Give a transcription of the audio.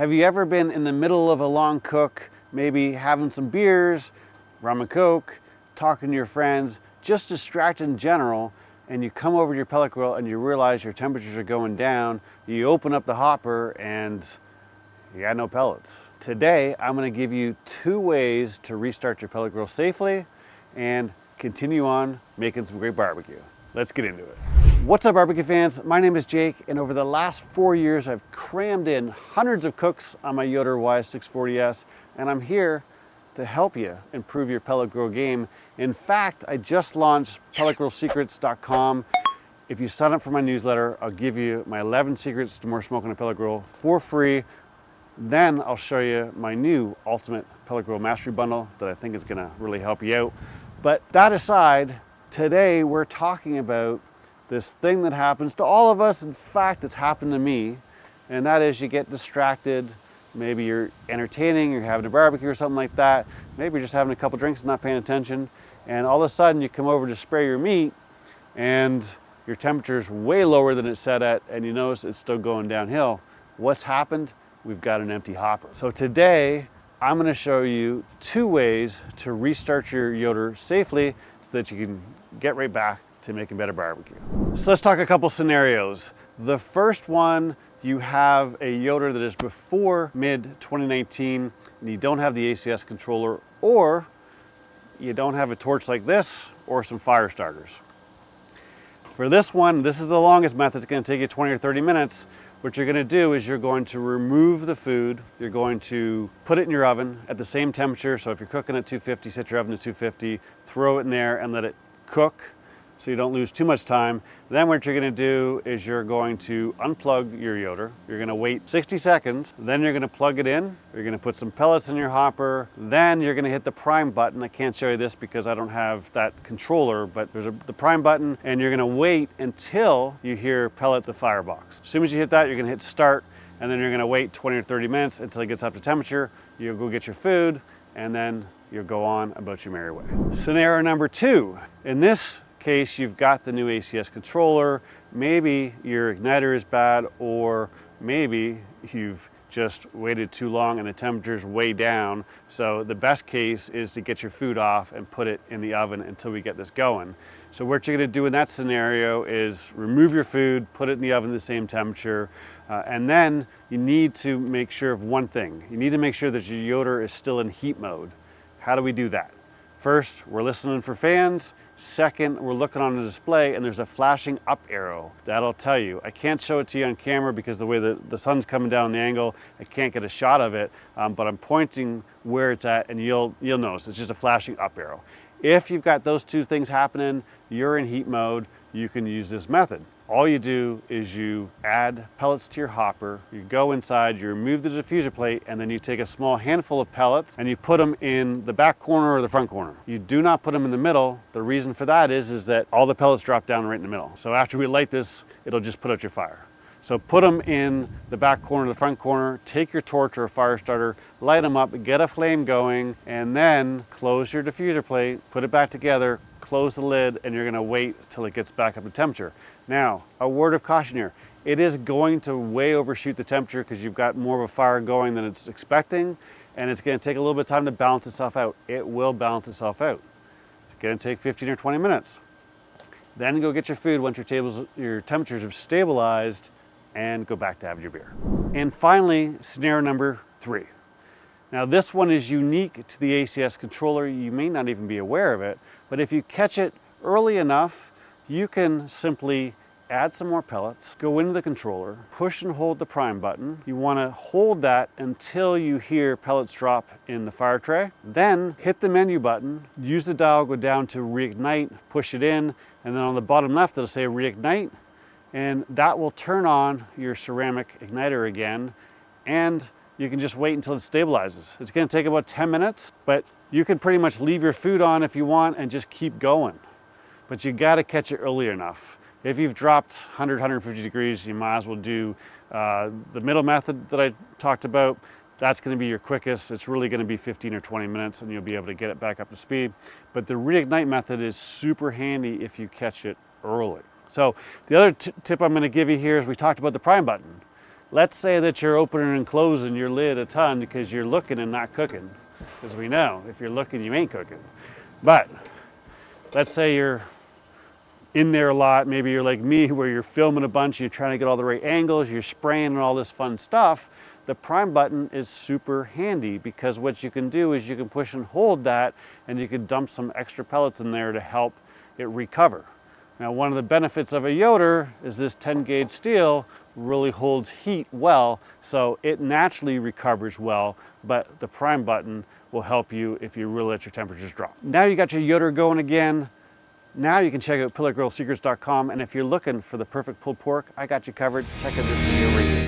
Have you ever been in the middle of a long cook, maybe having some beers, rum and coke, talking to your friends, just distracted in general, and you come over to your pellet grill and you realize your temperatures are going down, you open up the hopper and you got no pellets. Today, I'm going to give you 2 ways to restart your pellet grill safely and continue on making some great barbecue. Let's get into it. What's up, barbecue fans? My name is Jake, and over the last 4 years, I've crammed in hundreds of cooks on my Yoder YS640S, and I'm here to help you improve your pellet grill game. In fact, I just launched pelletgrillsecrets.com. If you sign up for my newsletter, I'll give you my 11 secrets to more smoke on a pellet grill for free. Then I'll show you my new Ultimate Pellet Grill Mastery Bundle that I think is gonna really help you out. But that aside, today we're talking about this thing that happens to all of us. In fact, it's happened to me, and that is you get distracted. Maybe you're entertaining, you're having a barbecue or something like that. Maybe you're just having a couple drinks and not paying attention, and all of a sudden you come over to spray your meat and your temperature's way lower than it's set at, and you notice it's still going downhill. What's happened? We've got an empty hopper. So today, I'm gonna show you 2 ways to restart your Yoder safely so that you can get right back to making better barbecue. So let's talk a couple scenarios. The first one, you have a Yoder that is before mid-2019 and you don't have the ACS controller, or you don't have a torch like this or some fire starters. For this one, this is the longest method. It's gonna take you 20 or 30 minutes. What you're gonna do is you're going to remove the food. You're going to put it in your oven at the same temperature. So if you're cooking at 250, set your oven to 250, throw it in there and let it cook so you don't lose too much time. Then what you're gonna do is you're going to unplug your Yoder. You're gonna wait 60 seconds. Then you're gonna plug it in. You're gonna put some pellets in your hopper. Then you're gonna hit the prime button. I can't show you this because I don't have that controller, but there's the prime button, and you're gonna wait until you hear pellet the firebox. As soon as you hit that, you're gonna hit start, and then you're gonna wait 20 or 30 minutes until it gets up to temperature. You'll go get your food, and then you'll go on about your merry way. Scenario number 2. In this case, you've got the new ACS controller, maybe your igniter is bad, or maybe you've just waited too long and the temperature's way down. So the best case is to get your food off and put it in the oven until we get this going. So what you're gonna do in that scenario is remove your food, put it in the oven at the same temperature, and then you need to make sure of one thing. You need to make sure that your Yoder is still in heat mode. How do we do that? First, we're listening for fans. Second, we're looking on the display and there's a flashing up arrow. That'll tell you. I can't show it to you on camera because the way the sun's coming down the angle, I can't get a shot of it, but I'm pointing where it's at and you'll notice it's just a flashing up arrow. If you've got those 2 things happening, you're in heat mode, you can use this method. All you do is you add pellets to your hopper, you go inside, you remove the diffuser plate, and then you take a small handful of pellets and you put them in the back corner or the front corner. You do not put them in the middle. The reason for that is that all the pellets drop down right in the middle. So after we light this, it'll just put out your fire. So put them in the back corner, the front corner, take your torch or a fire starter, light them up, get a flame going, and then close your diffuser plate, put it back together, close the lid, and you're gonna wait till it gets back up to temperature. Now, a word of caution here. It is going to way overshoot the temperature because you've got more of a fire going than it's expecting, and it's gonna take a little bit of time to balance itself out. It will balance itself out. It's gonna take 15 or 20 minutes. Then go get your food once your temperatures have stabilized, and go back to have your beer. And finally, scenario number 3. Now this one is unique to the ACS controller. You may not even be aware of it, but if you catch it early enough, you can simply add some more pellets, go into the controller, push and hold the prime button. You want to hold that until you hear pellets drop in the fire tray. Then hit the menu button, use the dial, go down to reignite, push it in, and then on the bottom left it'll say reignite, and that will turn on your ceramic igniter again, and you can just wait until it stabilizes. It's going to take about 10 minutes, but you can pretty much leave your food on if you want and just keep going. But you got to catch it early enough. If you've dropped 100, 150 degrees, you might as well do the middle method that I talked about. That's going to be your quickest. It's really going to be 15 or 20 minutes and you'll be able to get it back up to speed. But the reignite method is super handy if you catch it early. So the other tip I'm going to give you here is we talked about the prime button. Let's say that you're opening and closing your lid a ton because you're looking and not cooking. Because we know, if you're looking, you ain't cooking. But let's say you're in there a lot, maybe you're like me where you're filming a bunch, you're trying to get all the right angles, you're spraying and all this fun stuff. The prime button is super handy because what you can do is you can push and hold that and you can dump some extra pellets in there to help it recover. Now, one of the benefits of a Yoder is this 10 gauge steel really holds heat well, so it naturally recovers well, but the prime button will help you if you really let your temperatures drop. Now you got your Yoder going again. Now you can check out pelletgrillsecrets.com, and if you're looking for the perfect pulled pork, I got you covered. Check out this video right here.